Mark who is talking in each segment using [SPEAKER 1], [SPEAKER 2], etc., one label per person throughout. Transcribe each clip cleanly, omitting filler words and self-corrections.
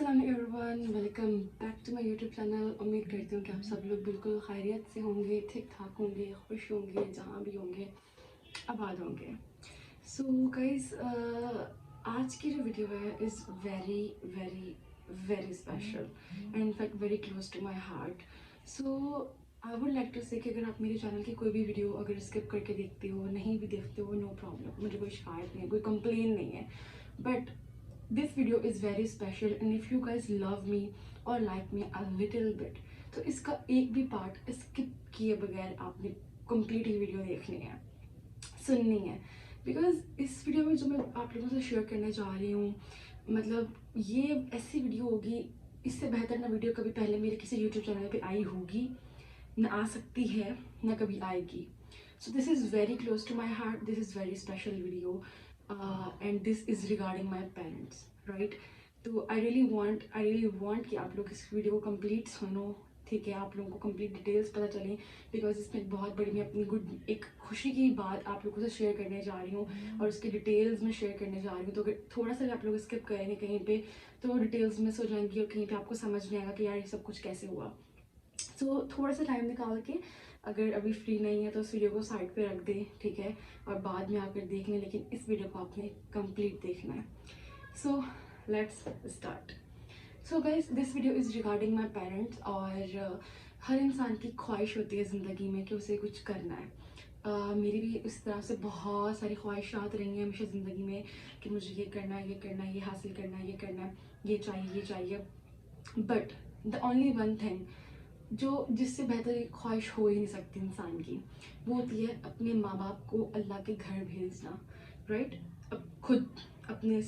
[SPEAKER 1] अस्सलाम everyone, welcome back to my YouTube channel. उम्मीद करती हूँ कि आप सब लोग बिल्कुल खैरियत से होंगे, ठीक ठाक होंगे, खुश होंगे, जहाँ भी होंगे आबाद होंगे। सो गाइस, आज की जो वीडियो है is very very very special and in fact very close to my heart. So I would like to say कि अगर आप मेरे चैनल की कोई भी वीडियो अगर स्किप करके देखते हो, नहीं भी देखते हो, नो प्रॉब्लम, मुझे कोई शिकायत नहीं है, कोई कंप्लेन नहीं है। But this video is very special and if you guys love me or like me a little bit, तो इसका एक भी पार्ट स्किप किए बगैर आपने कंप्लीट ही वीडियो देखनी है, सुननी है। बिकॉज इस वीडियो में जो मैं आप लोगों से शेयर करने जा रही हूँ, मतलब ये ऐसी वीडियो होगी, इससे बेहतर ना वीडियो कभी पहले मेरे किसी यूट्यूब चैनल पे आई होगी, ना आ सकती है, ना कभी आएगी। So this is very close to my heart, this is very special video and this is regarding my parents, right. तो आई रियली वॉन्ट कि आप लोग इस वीडियो को कंप्लीट सुनो, ठीक है, आप लोगों को कंप्लीट डिटेल्स पता चलें। बिकॉज इसमें बहुत बड़ी मैं अपनी एक खुशी की बात आप लोगों से शेयर करने जा रही हूँ और उसके डिटेल्स में शेयर करने जा रही हूँ। तो अगर थोड़ा सा भी आप लोग स्किप करेंगे कहीं पे तो डिटेल्स मिस हो जाएंगी और कहीं पे आपको समझ नहीं आएगा कि यार ये सब कुछ कैसे हुआ। सो थोड़ा सा टाइम निकाल के अगर अभी फ्री नहीं है तो उस वीडियो को साइड पे रख दें, ठीक है, और बाद में आकर देख लें, लेकिन इस वीडियो को आपने कंप्लीट देखना है। So let's start. So guys, this video is regarding my parents. और हर इंसान की ख्वाहिश होती है ज़िंदगी में कि उसे कुछ करना है। मेरी भी इस तरह से बहुत सारी ख्वाहिशात रही हैं हमेशा ज़िंदगी में कि मुझे ये करना है, ये करना है, ये हासिल करना है, ये करना है, ये चाहिए, ये चाहिए। But the only one thing जो जिससे बेहतर एक ख्वाहिश हो ही नहीं सकती इंसान की, वो होती है अपने माँ बाप को अल्लाह के घर भेजना, राइट। अब खुद अपने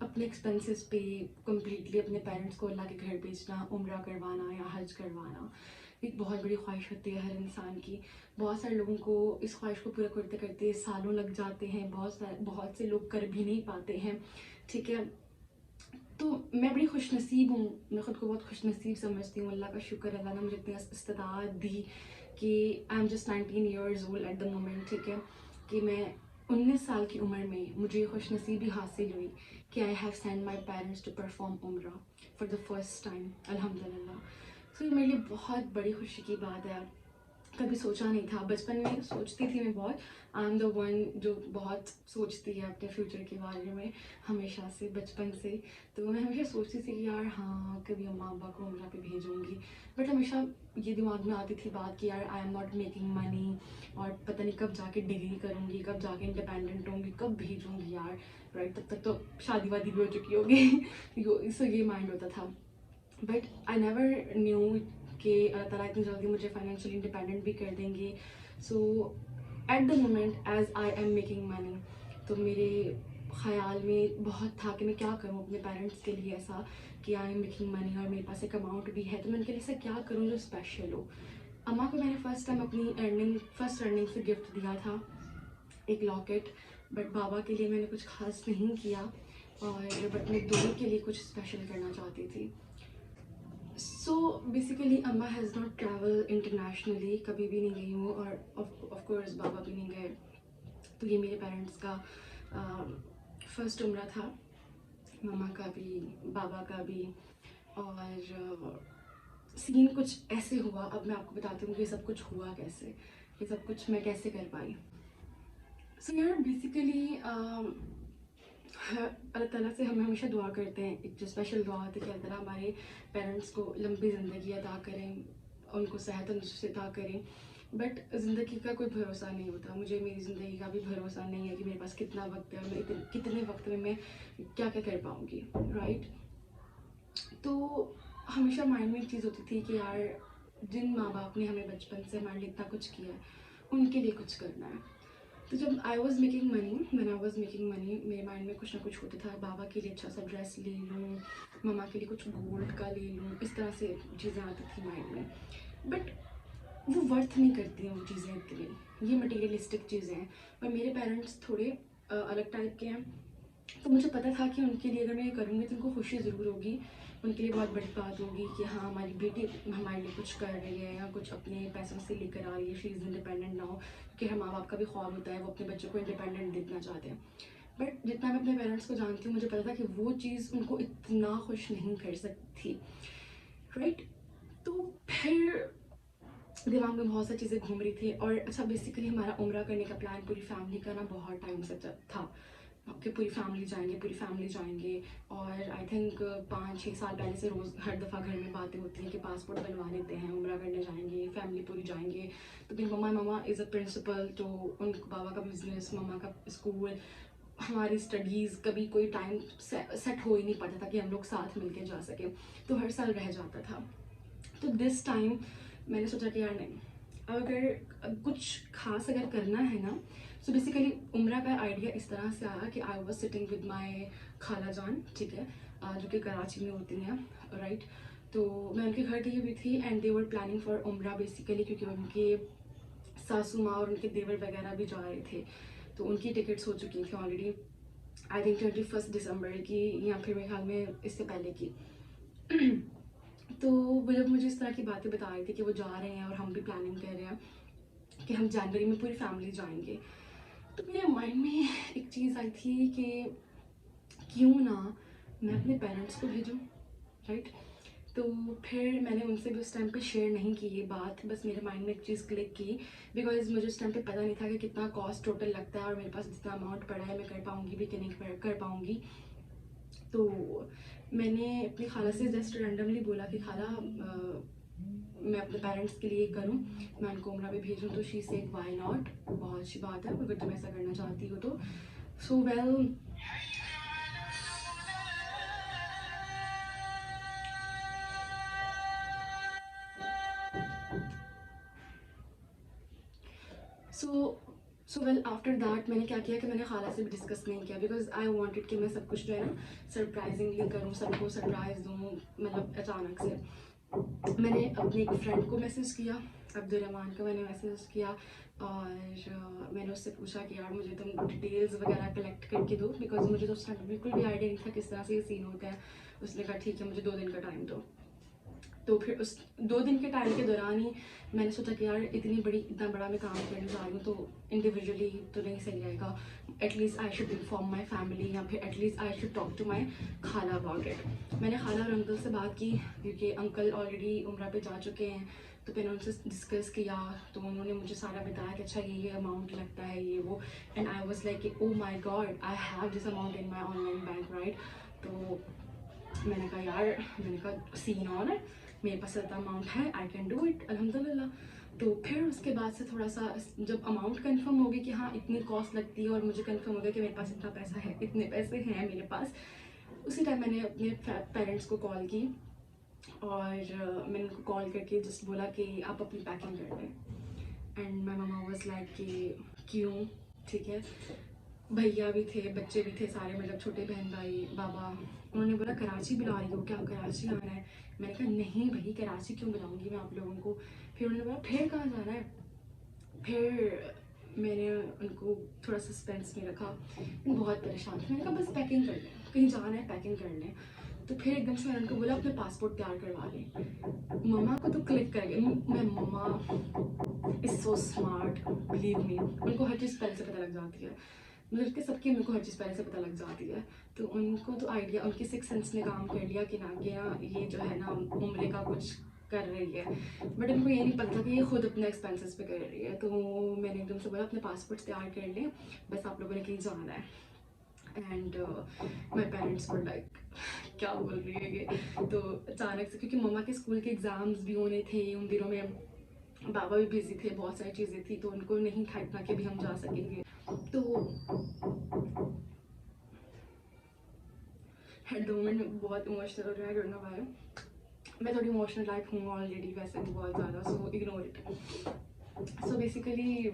[SPEAKER 1] अपने एक्सपेंसेस पे कम्प्लीटली अपने पेरेंट्स को अल्लाह के घर भेजना, उम्रा करवाना या हज करवाना एक बहुत बड़ी ख्वाहिश होती है हर इंसान की। बहुत सारे लोगों को इस ख्वाहिश को पूरा करते करते सालों लग जाते हैं, बहुत से लोग कर भी नहीं पाते हैं, ठीक है। तो मैं बड़ी खुशनसीब हूँ, मैं ख़ुद को बहुत खुशनसीब समझती हूँ। अल्लाह का शुक्र, अल्लाह ने मुझे इतनी इस्तिताअत दी कि आई am just 19 years old at the moment, ठीक है, कि मैं 19 साल की उम्र में मुझे खुशनसीबी हासिल हुई कि I have send my parents to perform उम्रा फॉर द फर्स्ट टाइम, अल्हम्दुलिल्लाह। सो ये मेरे लिए बहुत बड़ी खुशी की बात है। कभी सोचा नहीं था, बचपन में सोचती थी मैं बहुत, आई एम द वन जो बहुत सोचती है अपने फ्यूचर के बारे में हमेशा से, बचपन से। तो मैं हमेशा सोचती थी कि यार हाँ कभी अम्मा अब्बा को उम्रा पे भेजूँगी। बट हमेशा ये दिमाग में आती थी बात कि यार I am not making money और पता नहीं कब जाके डिग्री करूँगी, कब जाके इंडिपेंडेंट होंगी, कब भेजूँगी यार, राइट। तब तक तो शादी वादी भी हो चुकी होगी। सो ये माइंड होता था। बट आई नेवर न्यू कि अल्लाह ताला इतनी जल्दी मुझे फाइनेंशियली इंडिपेंडेंट भी कर देंगे। So at the moment as I am making money, तो मेरे ख़्याल में बहुत था कि मैं क्या करूँ अपने पेरेंट्स के लिए ऐसा कि आई एम मेकिंग मनी और मेरे पास एक अमाउंट भी है, तो मैं उनके लिए ऐसा क्या करूँ जो स्पेशल हो। अम्मा को मैंने फ़र्स्ट टाइम अपनी फर्स्ट अर्निंग से गिफ्ट दिया था एक लॉकेट। बट बाबा के लिए मैंने कुछ खास नहीं किया, और बट मैं दोनों के लिए कुछ स्पेशल करना चाहती थी। सो बेसिकली अम्मा हैज़ नॉट ट्रैवल इंटरनेशनली, कभी भी नहीं गई हूँ, और ऑफ कोर्स बाबा भी नहीं गए। तो ये मेरे पेरेंट्स का फर्स्ट उम्रा था, मम्मा का भी, बाबा का भी। और सीन कुछ ऐसे हुआ, अब मैं आपको बताती हूँ कि ये सब कुछ हुआ कैसे, ये सब कुछ मैं कैसे कर पाई। सो यार बेसिकली अल्लाह ताला से हम हमेशा दुआ करते हैं, एक जो स्पेशल दुआ होती है कि अल्लाह ताला हमारे पेरेंट्स को लंबी ज़िंदगी अता करें, उनको सेहत तंदुरुस्ती अता करें। बट ज़िंदगी का कोई भरोसा नहीं होता, मुझे मेरी ज़िंदगी का भी भरोसा नहीं है कि मेरे पास कितना वक्त है और मैं कितने वक्त में मैं क्या क्या कर पाऊँगी, राइट। तो हमेशा माइंड में एक चीज़ होती थी कि यार जिन माँ बाप ने हमें बचपन से हमारे लिए इतना कुछ किया है, उनके लिए कुछ करना है। तो जब आई वॉज मेकिंग मनी मेरे माइंड में कुछ ना कुछ होता था, बाबा के लिए अच्छा सा ड्रेस ले लूँ, मम्मा के लिए कुछ गोल्ड का ले लूँ, इस तरह से चीज़ें आती थी माइंड में। बट वो वर्थ नहीं करती हैं वो चीज़ें इतनी, ये मटेरियलिस्टिक चीज़ें हैं। और मेरे पेरेंट्स थोड़े अलग टाइप के हैं, तो मुझे पता था कि उनके लिए अगर मैं ये करूँगी तो उनको खुशी ज़रूर होगी, उनके लिए बहुत बड़ी बात होगी कि हाँ हमारी बेटी हमारे लिए कुछ कर रही है या कुछ अपने पैसों से लेकर आ रही है, शी इज़ इंडिपेंडेंट नाउ। क्योंकि हर माँ बाप का भी ख्वाब होता है, वो अपने बच्चों को इंडिपेंडेंट देखना चाहते हैं। बट जितना मैं अपने पेरेंट्स को जानती हूँ मुझे पता था कि वो चीज़ उनको इतना खुश नहीं कर सकती, राइट। तो फिर दिमाग में बहुत सारी चीज़ें घूम रही थी। और अच्छा, बेसिकली हमारा उम्रा करने का प्लान पूरी फैमिली का ना बहुत टाइम से था कि पूरी फैमिली जाएंगे, पूरी फैमिली जाएंगे। और आई थिंक 5-6 साल पहले से रोज़ हर दफ़ा घर में बातें होती हैं कि पासपोर्ट बनवा लेते हैं, उम्रा करने जाएंगे, फैमिली पूरी जाएंगे। तो फिर मम्मा इज़ अ प्रिंसिपल, तो उन पापा का बिजनेस, मम्मा का स्कूल, हमारी स्टडीज़, कभी कोई टाइम सेट हो ही नहीं पाता था कि हम लोग साथ मिलके जा सकें, तो हर साल रह जाता था। तो दिस टाइम मैंने सोचा कि यार नहीं, अगर कुछ खास अगर करना है ना, सो बेसिकली उम्रा का आइडिया इस तरह से आया कि I was sitting with my खाला जान, ठीक है, जो कि कराची में होती हैं, राइट। तो मैं उनके घर गई हुई थी and they were planning for उम्रा बेसिकली, क्योंकि उनके सासू माँ और उनके देवर वगैरह भी जा रहे थे, तो उनकी टिकट्स हो चुकी थी ऑलरेडी, आई थिंक 21 दिसंबर की, या फिर मेरे ख्याल में इससे पहले की। तो वो जब मुझे इस तरह की बातें बता रही थी कि वो जा रहे हैं और हम भी प्लानिंग कर रहे हैं कि हम जनवरी में पूरी फैमिली जाएंगे, तो मेरे माइंड में एक चीज़ आई थी कि क्यों ना मैं अपने पेरेंट्स को भेजूं, राइट। तो फिर मैंने उनसे भी उस टाइम पे शेयर नहीं की ये बात, बस मेरे माइंड में एक चीज़ क्लिक की, बिकॉज मुझे उस टाइम पे पता नहीं था कि कितना कॉस्ट टोटल लगता है और मेरे पास जितना अमाउंट पड़ा है मैं कर पाऊँगी भी कि नहीं कर पाऊँगी। तो मैंने अपनी खाला से जस्ट रैंडमली बोला कि खाला मैं अपने पेरेंट्स के लिए करूं, मैं उनको उम्रा भी भेजूं, तो शी सेड व्हाई नॉट, बहुत अच्छी बात है अगर तुम ऐसा करना चाहती हो तो। So well, so well after that मैंने क्या किया कि मैंने खाला से भी डिस्कस नहीं किया, बिकॉज आई वांटेड कि मैं सब कुछ जो है ना सरप्राइजिंगली करूँ, सबको सरप्राइज़ दूँ, मतलब अचानक से। मैंने अपने एक फ्रेंड को मैसेज किया, अब्दुलरहमान को मैंने मैसेज किया, और मैंने उससे पूछा कि यार मुझे तुम डिटेल्स वगैरह कलेक्ट करके दो, बिकॉज मुझे तो उस टाइम बिल्कुल भी आइडिया नहीं था किस तरह से ये सीन होता है। उसने कहा ठीक है, मुझे 2 दिन का टाइम दो। तो फिर उस 2 दिन के टाइम के दौरान ही मैंने सोचा कि यार इतना बड़ा मैं काम करने जा रही हूँ, तो इंडिविजुअली तो नहीं सही रहेगा, at least I should inform my family, या फिर at least I should talk to my खाला अबाउट इट। मैंने खाला और अंकल से बात की, क्योंकि अंकल ऑलरेडी उम्रा पे जा चुके हैं, तो मैंने उनसे डिस्कस किया, तो उन्होंने मुझे सारा बताया कि अच्छा ये अमाउंट लगता है, ये वो। And I was like oh my God, I have this amount in my online bank, right. तो मैंने कहा यार, मैंने कहा सीन ऑन है, मेरे पास इतना अमाउंट है, आई कैन डू इट, अल्हम्दुलिल्लाह। तो फिर उसके बाद से थोड़ा सा जब अमाउंट कंफर्म हो गई कि हाँ इतनी कॉस्ट लगती है, और मुझे कंफर्म हो गया कि मेरे पास इतना पैसा है, इतने पैसे हैं मेरे पास, उसी टाइम मैंने अपने पेरेंट्स को कॉल की, और मैंने उनको कॉल करके जस्ट बोला कि आप अपनी पैकिंग कर लें। And my mama was like कि क्यों, ठीक है, भैया भी थे, बच्चे भी थे सारे, मतलब छोटे बहन भाई, बाबा। उन्होंने बोला कराची बुला रही हो क्या, कराची आना है? मैंने कहा नहीं भाई, कराची क्यों बुलाऊंगी मैं आप लोगों को। फिर उन्होंने बोला फिर कहाँ जाना है? फिर मैंने उनको थोड़ा सस्पेंस में रखा, बहुत परेशान थी। मैंने कहा बस पैकिंग कर लें, कहीं जाना है पैकिंग कर लें। तो फिर एकदम से मैंने उनको बोला अपने पासपोर्ट तैयार करवा लें। मम्मा को तो क्लिक कर गया, मैं mamma is so smart, believe me, उनको हर चीज़ पहले से पता लग जाती है, मतलब कि सबकी मेरे को हर चीज़ पहले से पता लग जाती है। तो उनको तो आइडिया, उनकी सिक्स सेंस ने काम कर लिया कि ना कि ना ये जो है ना उम्रे का कुछ कर रही है, बट उनको ये नहीं पता था कि ये खुद अपने एक्सपेंसेस पे कर रही है। तो मैंने एकदम से बोला अपने पासपोर्ट्स तैयार कर लें, बस आप लोगों ने कहीं जाना है। And my parents were like क्या बोल रही है ये। तो अचानक से, क्योंकि मम्मा के स्कूल के एग्ज़ाम्स भी होने थे उन दिनों में, बाबा भी बिजी थे, बहुत सारी चीज़ें थी, तो उनको नहीं था इतना कि भी हम जा सकेंगे। तो एट द मोमेंट में बहुत इमोशनल हो रहा है, डोंट नो व्हाई। मैं थोड़ी इमोशनल टाइप हूँ ऑलरेडी वैसे भी बहुत ज़्यादा, so ignore it. So basically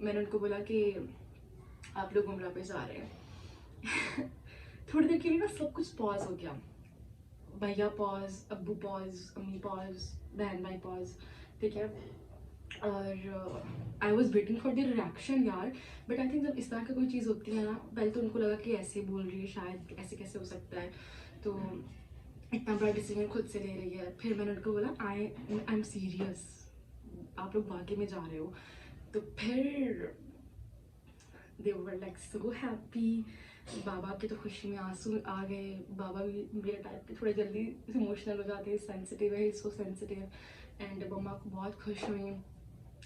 [SPEAKER 1] मैंने उनको बोला कि आप लोग उम्रा पे जा रहे हैं। थोड़ी देर के लिए ना सब कुछ पॉज हो गया, भैया पॉज, अब्बू पॉज, अम्मी पॉज, बहन भाई पॉज, ठीक है। और I was waiting for the reaction यार, बट आई थिंक जब इस तरह की कोई चीज़ होती है ना, पहले तो उनको लगा कि ऐसे बोल रही है, शायद ऐसे कैसे हो सकता है, तो इतना बड़ा डिसीजन खुद से ले रही है। फिर मैंने उनको बोला आई एम सीरियस, आप लोग वाकई में जा रहे हो। तो फिर दे वर लाइक सो हैप्पी, बाबा की तो खुशी में आंसू आ गए। बाबा भी मेरे टाइप के थोड़े जल्दी इमोशनल हो जाते हैं, सेंसिटिव है, सो सेंसिटिव। एंड मम्मा को बहुत खुश हुई,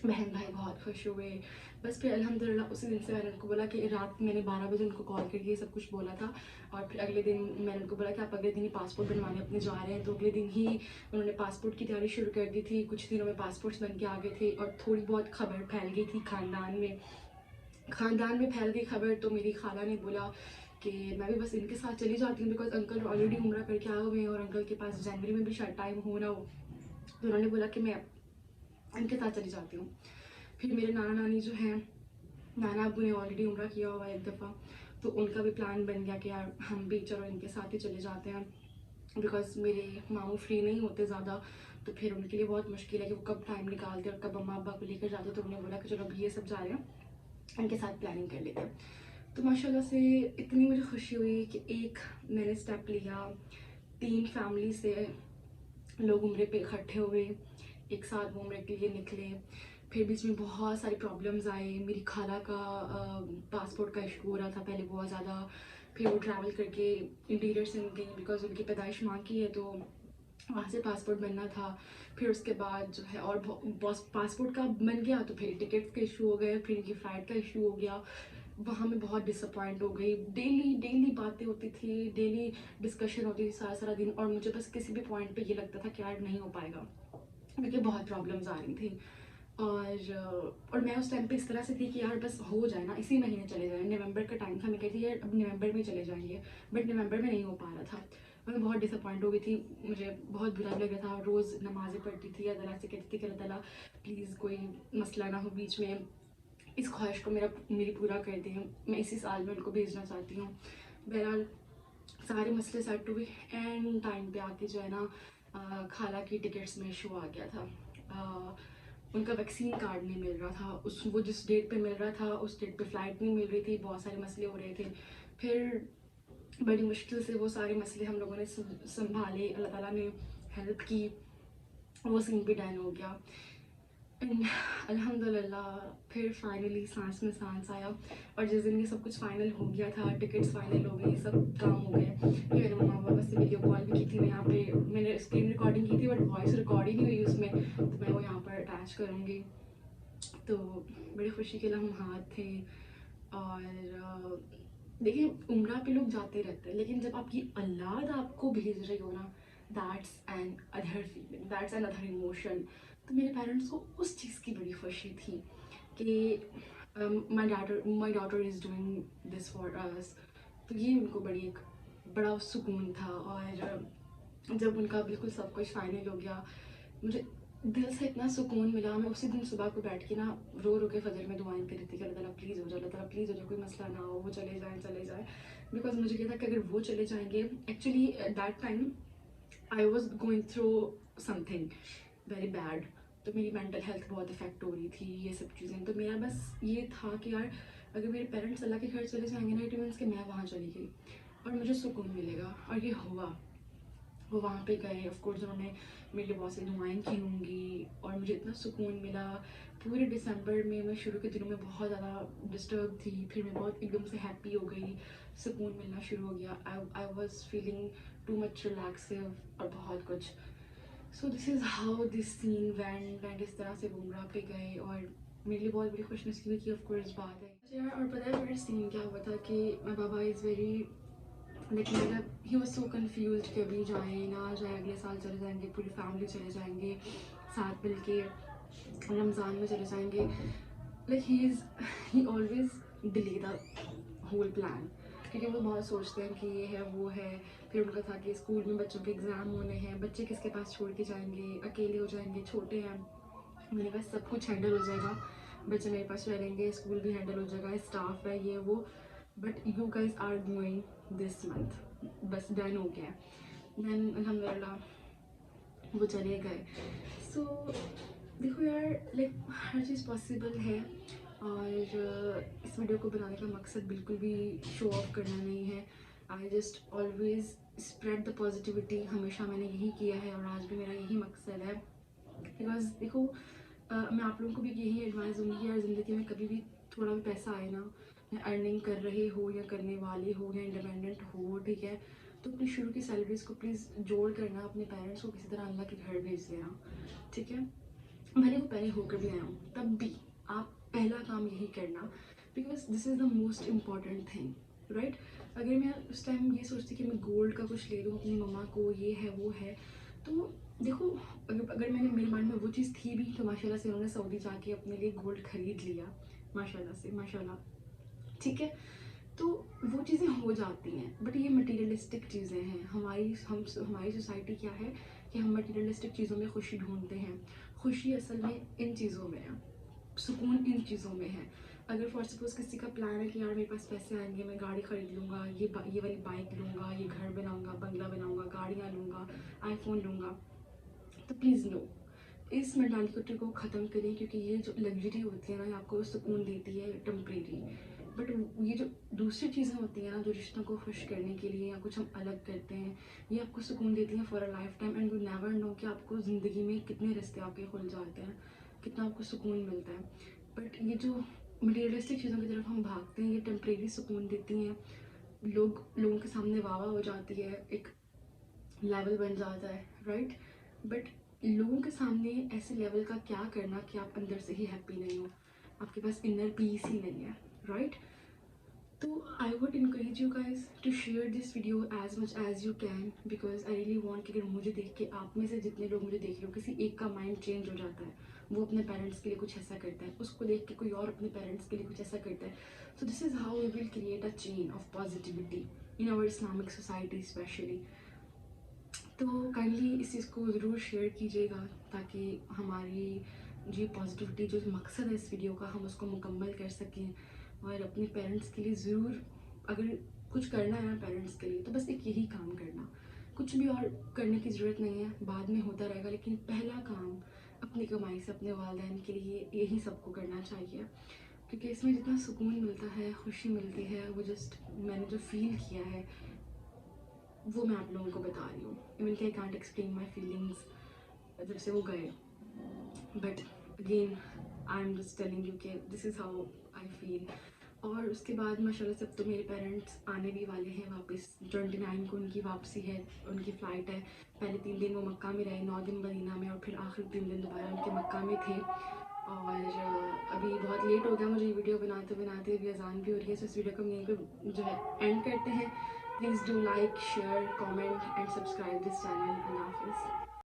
[SPEAKER 1] बहन भाई बहुत खुश हुए। बस फिर अल्हम्दुलिल्लाह उसी दिन से मैंने उनको बोला कि रात मैंने 12 बजे उनको कॉल करके ये सब कुछ बोला था। और फिर अगले दिन मैंने उनको बोला कि आप अगले दिन ही पासपोर्ट बनवाने अपने जा रहे हैं। तो अगले दिन ही उन्होंने पासपोर्ट की तैयारी शुरू कर दी थी। कुछ दिनों में पासपोर्ट्स बन के आ गए थे और थोड़ी बहुत खबर फैल गई थी ख़ानदान में फैल गई खबर। तो मेरी खाला ने बोला कि मैं भी बस इनके साथ चली जाती हूँ, बिकॉज अंकल ऑलरेडी उम्रा करके आए हुए हैं और अंकल के पास जनवरी में भी शायद टाइम हो ना हो। तो उन्होंने बोला कि मैं इनके साथ चली जाती हूँ। फिर मेरे नाना नानी जो हैं, नाना अब्बू ने ऑलरेडी उम्रा किया हुआ है एक दफ़ा, तो उनका भी प्लान बन गया कि यार हम भी चलो इनके साथ ही चले जाते हैं। बिकॉज मेरे मामू फ्री नहीं होते ज़्यादा, तो फिर उनके लिए बहुत मुश्किल है कि वो कब टाइम निकालते और कब अम्मा अब्बा को लेकर जाते। तो उन्होंने बोला कि चलो अभी ये सब जा रहे हैं, इनके साथ प्लानिंग कर लेते हैं। तो माशाल्लाह से इतनी मुझे खुशी हुई कि एक मैंने स्टेप लिया, 3 फैमिली से लोग उम्रे पे इकट्ठे हुए, एक साथ वो उम्रे के लिए निकले। फिर बीच में बहुत सारी प्रॉब्लम्स आए। मेरी खाला का पासपोर्ट का इशू हो रहा था पहले बहुत ज़्यादा। फिर वो ट्रैवल करके इंटीरियर से गई, बिकॉज उनकी पैदाइश माँ की है, तो वहाँ से पासपोर्ट बनना था। फिर उसके बाद जो है और पासपोर्ट का बन गया, तो फिर टिकट्स का इशू हो गए, फिर इनकी फ़्लाइट का इशू हो गया। वहाँ मैं बहुत डिसअपॉइंट हो गई। डेली डेली बातें होती थी, डेली डिस्कशन होती थी सारा सारा दिन, और मुझे बस किसी भी पॉइंट पे ये लगता था कि यार नहीं हो पाएगा, क्योंकि बहुत प्रॉब्लम्स आ रही थी। और मैं उस टाइम पे इस तरह से थी कि यार बस हो जाए ना, इसी महीने चले जाए। नवंबर का टाइम था, मैं कहती यार अब नवंबर में चले जाएंगे, बट नवंबर में नहीं हो पा रहा था। मैं बहुत डिसअपॉइंट हो गई थी, मुझे बहुत बुरा लग रहा था। रोज़ नमाज़ें पढ़ती थी, अल्लाह ताला से कहती थी कि अल्लाह ताला प्लीज़ कोई मसला ना हो बीच में, इस ख्वाहिश को मेरी पूरा कर दें, मैं इसी साल में उनको भेजना चाहती हूँ। बहरहाल सारे मसले सेट हुए, एंड टाइम पे आके जो है ना खाला की टिकट्स में इशू आ गया था। उनका वैक्सीन कार्ड नहीं मिल रहा था, उस वो जिस डेट पे मिल रहा था उस डेट पे फ़्लाइट नहीं मिल रही थी, बहुत सारे मसले हो रहे थे। फिर बड़ी मुश्किल से वो सारे मसले हम लोगों ने संभाले, अल्लाह ताला ने हेल्प की, वो सीन भी डन हो गया। एंड अल्हम्दुलिल्लाह फिर फाइनली सांस में सांस आया। और जिस दिन ये सब कुछ फाइनल हो गया था, टिकट्स फाइनल हो गई, सब काम हो गए, फिर मैंने मम्मा पापा से वीडियो कॉल भी की थी। मैं यहाँ पे मैंने स्क्रीन रिकॉर्डिंग की थी, बट वॉइस रिकॉर्ड ही नहीं हुई उसमें, तो मैं वो यहाँ पर अटैच करूँगी। तो बड़ी खुशी के लम्हात थे। और देखिए उम्रा पे लोग जाते रहते हैं, लेकिन जब आपकी औलाद आपको भेज रही हो ना, that's an other feeling, that's an other emotion. तो मेरे पेरेंट्स को उस चीज़ की बड़ी खुशी थी कि my daughter is doing this for us. तो ये उनको एक बड़ा सुकून था। और जब उनका बिल्कुल सब कुछ फाइनल हो गया, मुझे दिल से इतना सुकून मिला। मैं उसी दिन सुबह को बैठ के ना रो रो के फजर में दुआएं कर रही थी कि अल्लाह ताला प्लीज़ हो जाए, अल्लाह ताला प्लीज़ हो जाए, कोई मसला ना हो, वो चले जाए। बिकॉज मुझे क्या था कि अगर वो चले जाएंगे, actually that time I was going through something very bad. तो मेरी मेंटल हेल्थ बहुत इफेक्ट हो रही थी, ये सब चीज़ें। तो मेरा बस ये था कि यार अगर मेरे पेरेंट्स अल्लाह के घर चले जाएंगे ना, इट मीन्स कि मैं वहाँ चली गई और मुझे सुकून मिलेगा। और ये हुआ। वो वहाँ पे गए, ऑफ कोर्स उन्होंने मेरे लिए बहुत सी दुआएं की होंगी और मुझे इतना सुकून मिला। पूरे दिसंबर में मैं शुरू के दिनों में बहुत ज़्यादा डिस्टर्ब थी, फिर मैं बहुत एकदम से हैप्पी हो गई, सुकून मिलना शुरू हो गया। I was feeling too much relaxive और बहुत कुछ। So this is how this scene went. And इस तरह से बुमराह पे गए और मेरे लिए बहुत बड़ी खुशनसीबी की ऑफ कोर्स बात है। अच्छा यार, और पता है मेरा सीन क्या हुआ था कि माई बाबा इज़ वेरी, लेकिन मतलब ही वॉज सो कन्फ्यूज कि अभी जाएँ ना जाए, अगले साल चले जाएंगे, पूरी फैमिली चले जाएंगे, साथ मिल के रमज़ान में चले जाएंगे। Like he always delay the whole plan, क्योंकि वो बहुत सोचते हैं कि ये है वो है। फिर उनका था कि स्कूल में बच्चों के एग्ज़ाम होने हैं, बच्चे किसके पास छोड़ के जाएंगे, अकेले हो जाएंगे, छोटे हैं। मैंने कहा सब कुछ हैंडल हो जाएगा, बच्चे मेरे पास रह लेंगे, स्कूल भी हैंडल हो जाएगा, स्टाफ है ये वो। But you guys are going this month, बस डन हो गया। देन अल्हम्दुलिल्लाह वो चले गए। सो देखो यार, लाइक हर चीज़ पॉसिबल है। और इस वीडियो को बनाने का मकसद बिल्कुल भी शो ऑफ करना नहीं है। I just always spread the positivity, हमेशा मैंने यही किया है और आज भी मेरा यही मकसद है। बिकॉज देखो मैं आप लोगों को भी यही एडवाइस दूँगी कि यार ज़िंदगी में कभी भी थोड़ा भी पैसा आए ना, या अर्निंग कर रहे हो या करने वाले हो या इंडिपेंडेंट हो, ठीक है, तो अपनी शुरू की सैलरीज को प्लीज़ जोड़ करना अपने पेरेंट्स को किसी तरह अल्लाह के घर भेज देना, ठीक है। भले वो पहले होकर भी आया हूँ, तब भी आप पहला काम यही करना, because this is the most important thing, right. अगर मैं उस टाइम ये सोचती कि मैं गोल्ड का कुछ ले दूँ अपनी मम्मा को, ये है वो है, तो देखो अगर मैंने मेरे माइंड में वो चीज़ थी भी, तो माशाल्लाह से उन्होंने सऊदी जाके अपने लिए गोल्ड खरीद लिया, माशाल्लाह से, माशाल्लाह, ठीक है। तो वो चीज़ें हो जाती हैं, बट ये मटीरियलिस्टिक चीज़ें हैं। हमारी सोसाइटी क्या है कि हम मटीरियलिस्टिक चीज़ों में खुशी ढूंढते हैं। खुशी असल में इन चीज़ों में है, सुकून इन चीज़ों में है। अगर फॉर सपोज़ किसी का प्लान है कि यार मेरे पास पैसे आएंगे, मैं गाड़ी खरीद लूँगा, ये वाली बाइक लूँगा, ये घर बनाऊँगा, बंगला बनाऊँगा, गाड़ियाँ लूँगा, आईफोन लूँगा, तो प्लीज़ नो, इस मेंटालिटी को ख़त्म करें, क्योंकि ये जो लग्जरी होती है ना, ये आपको सुकून देती है टेम्परेरी, बट ये जो दूसरी चीज़ें होती हैं ना, जो रिश्तों को खुश करने के लिए या कुछ हम अलग करते हैं, ये आपको सुकून देती हैं for a life time, and you never know कि आपको ज़िंदगी में कितने रिश्ते आपके खुल जाते हैं, कितना आपको सुकून मिलता है। बट ये जो मटीरियलिस्टिक चीज़ों की तरफ हम भागते हैं, ये टेम्परेरी सुकून देती हैं, लोगों के सामने वाह हो जाती है, एक लेवल बन जाता है, राइट। बट लोगों के सामने ऐसे लेवल का क्या करना कि आप अंदर से ही हैप्पी नहीं हो, आपके पास इनर पीस ही नहीं है, राइट। तो I would encourage you guys to share this video as much as you can, because I really want कि अगर मुझे देख के आप में से जितने लोग मुझे देख रहे हो, किसी एक का माइंड चेंज हो जाता है, वो अपने पेरेंट्स के लिए कुछ ऐसा करता है, उसको देख के कोई और अपने पेरेंट्स के लिए कुछ ऐसा करता है, so this is how we will create a chain of positivity in our Islamic society specially. तो काइंडली इस चीज़ को ज़रूर शेयर कीजिएगा, ताकि हमारी जो पॉजिटिविटी, जो मकसद है इस वीडियो का, हम उसको मुकम्मल कर सकें, और अपने पेरेंट्स के लिए ज़रूर, अगर कुछ करना है ना पेरेंट्स के लिए, तो बस एक यही काम करना, कुछ भी और करने की ज़रूरत नहीं है, बाद में होता रहेगा, लेकिन पहला काम अपनी कमाई से अपने वालिदैन के लिए यही सबको करना चाहिए, क्योंकि इसमें जितना सुकून मिलता है, खुशी मिलती है, वो जस्ट मैंने जो फील किया है वो मैं आप लोगों को बता रही हूँ। इवन कि I can't explain my feelings जब से वो गए, but again I am just telling you कि this is how I feel. और उसके बाद माशाल्लाह से अब तो मेरे पेरेंट्स आने भी वाले हैं वापस, 29 को उनकी वापसी है, उनकी फ़्लाइट है। पहले 3 दिन वो मक्का में रहे, 9 दिन मदीना में, और फिर आखिरी 3 दिन दोबारा उनके मक्का में थे। और अभी बहुत लेट हो गया मुझे ये वीडियो बनाते बनाते, अभी अजान भी हो रही है, सो इस वीडियो को हम यहीं पे जो है एंड करते हैं। Please do like, share, comment and subscribe this channel. Allah हाफिज़।